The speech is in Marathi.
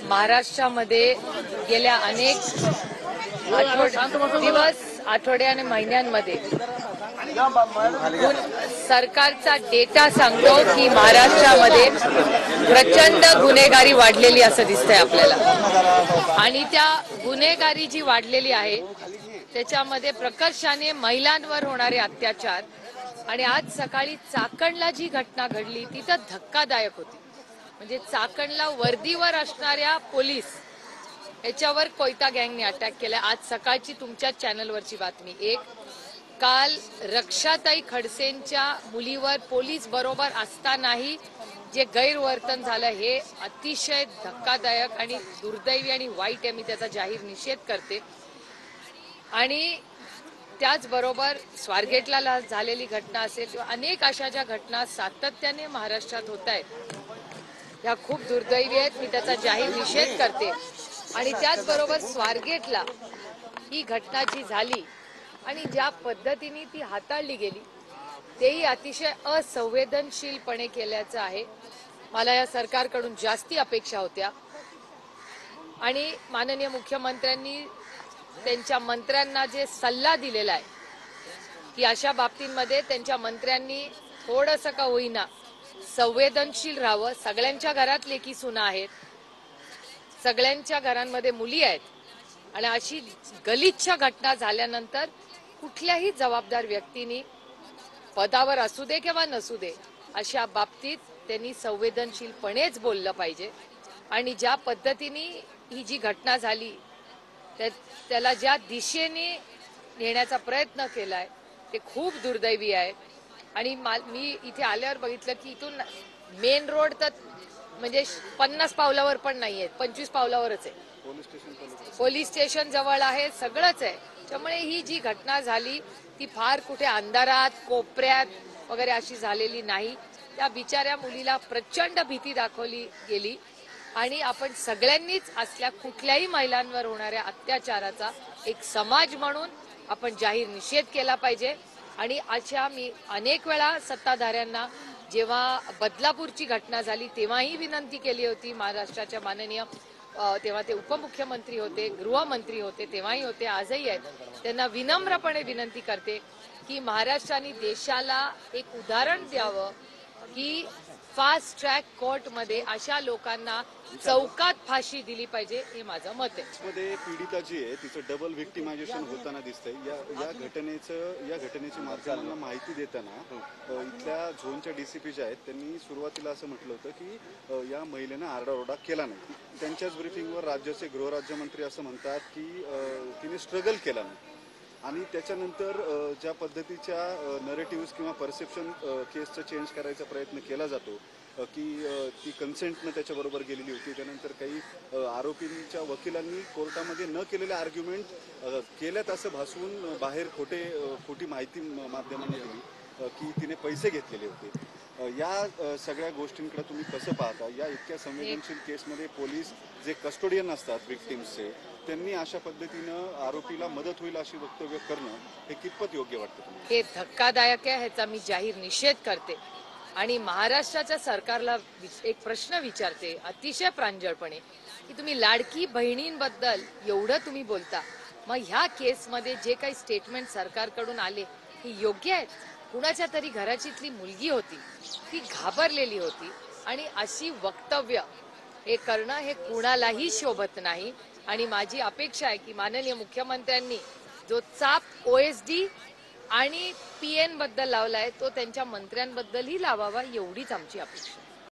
महाराष्ट्रामध्ये गेल्या अनेक आठवडे आणि महिन्यांमध्ये सरकारचा डेटा सांगतो की महाराष्ट्रामध्ये प्रचंड गुन्हेगारी वाढलेली असं दिसतंय आपल्याला। आणि त्या गुन्हेगारी जी वाढलेली आहे त्याच्यामध्ये प्रकर्षाने महिलांवर होणारे अत्याचार आणि आज सकाळी चाकणला जी घटना घडली ती तर धक्कादायक होती। म्हणजे चाकणला वर्दीवर असणाऱ्या पोलीस याच्यावर कोयता गँगने अटॅक केला। आज सकाळची तुमच्या चॅनलवरची बातमी एक, काल रक्षाताई खडसेंच्या मुलीवर पोलीस बरोबर असतानाही जे गैरवर्तन झालं हे अतिशय धक्कादायक आणि दुर्दैवी आणि वाईट आहे। मी त्याचा जाहीर निषेध करते। आणि त्याचबरोबर स्वारगेटला झालेली घटना असेल किंवा अनेक अशा ज्या घटना सातत्याने महाराष्ट्रात होत आहेत या खूप दुर्दैवी आहेत। मी त्याचा जाहीर निषेध करते। आणि त्याचबरोबर स्वारगेटला ही घटना जी झाली आणि ज्या पद्धतीने ती हाताळली गेली तेही अतिशय असंवेदनशीलपणे केल्याचं आहे। मला या सरकारकडून जास्ती अपेक्षा होत्या आणि माननीय मुख्यमंत्र्यांनी त्यांच्या मंत्र्यांना जे सल्ला दिलेला आहे की अशा बाबतींमध्ये त्यांच्या मंत्र्यांनी थोडंसं का होईना संवेदनशील राहावं। सगळ्यांच्या घरात लेकी सुना आहेत, सगळ्यांच्या घरांमध्ये मुली आहेत आणि अशी गलिच्छ घटना झाल्यानंतर कुठल्याही जबाबदार व्यक्तीने पदावर असू दे किंवा नसू दे अशा बाबतीत त्यांनी संवेदनशीलपणेच बोललं पाहिजे। आणि ज्या पद्धतीने ही जी घटना झाली त्याला ज्या दिशेने नेण्याचा प्रयत्न केलाय ते खूप दुर्दैवी आहे। आणि मी इथे आल्यावर बघितलं की इथून मेन रोड तर म्हणजे 50 पावलावर पण नाहीये, 25 पावलावरच आहे। पोलीस स्टेशन जवळ आहे, सगळंच आहे। त्यामुळे ही जी घटना झाली ती फार कुठे अंधारात कोपऱ्यात वगैरे अशी झालेली नाही। त्या बिचाऱ्या मुलीला प्रचंड भीती दाखवली गेली आणि आपण सगळ्यांनीच असल्या कुठल्याही महिलांवर होणाऱ्या अत्याचाराचा एक समाज म्हणून आपण जाहीर निषेध केला पाहिजे। आणि अशा मी अनेक वेळा सत्ताधाऱ्यांना जेव्हा बदलापूरची घटना झाली तेव्हाही विनंती केली होती महाराष्ट्राच्या माननीय तेव्हा ते उपमुख्यमंत्री होते, गृहमंत्री होते, तेव्हाही होते, आजही आहेत। त्यांना विनम्रपणे विनंती करते की महाराष्ट्राने देशाला एक उदाहरण द्यावं की फास्ट ट्रॅक कोर्टमध्ये अशा लोकांना चौकात फाशी दिली पाहिजे, हे माझं मत आहे। मध्ये पीडिता जी आहे तिचं डबल विक्टिमायझेशन होताना दिसतंय। या घटनेची माध्यमांना माहिती देताना इथल्या झोनच्या डीसीपी ज्या आहेत त्यांनी सुरुवातीला असं म्हटलं होतं की या महिलेनं आरडाओरडा केला नाही। त्यांच्याच ब्रीफिंगवर राज्याचे गृहराज्यमंत्री असं म्हणतात की तिने स्ट्रगल केला नाही। आणि त्याच्यानंतर ज्या पद्धतीच्या नरेटिव्ह्ज किंवा परसेप्शन केसचं चेंज करायचा प्रयत्न केला जातो की ती कन्सेंटनं त्याच्याबरोबर गेलेली होती। त्यानंतर काही आरोपींच्या वकिलांनी कोर्टामध्ये न केलेले आर्ग्युमेंट केल्यात असं भासवून बाहेर खोटी माहिती माध्यमांना दिली की तिने पैसे घेतलेले होते। या सगळ्या गोष्टींकडे तुम्ही कसं पाहता? या इतक्या संवेदनशील केसमध्ये पोलीस जे कस्टोडियन असतात विक्टिम्सचे त्यांनी अशा पद्धतीनं आरोपीला मदत होईल अशी वक्तव्य करणं हे कितपत योग्य वाटतं तुम्हाला? हे धक्कादायक आहे, ह्याचा मी जाहीर निषेध करते। आणि महाराष्ट्राच्या सरकारला एक प्रश्न विचारते अतिशय प्रांजळपणे की तुम्ही लाडकी बहिणींबद्दल एवढं तुम्ही बोलता, मग ह्या केसमध्ये जे काही स्टेटमेंट सरकारकडून आले हे योग्य आहेत? कुणाच्या तरी घराचीतली मुलगी होती, ती घाबरलेली होती आणि अशी वक्तव्य हे करणं हे कुणालाही शोभत नाही। आणि माझी अपेक्षा आहे की माननीय मुख्यमंत्र्यांनी जो चाप OSD आणि PN बद्दल लावलाय तो त्यांच्या मंत्र्यांबद्दलही लावावा, एवढीच आमची अपेक्षा।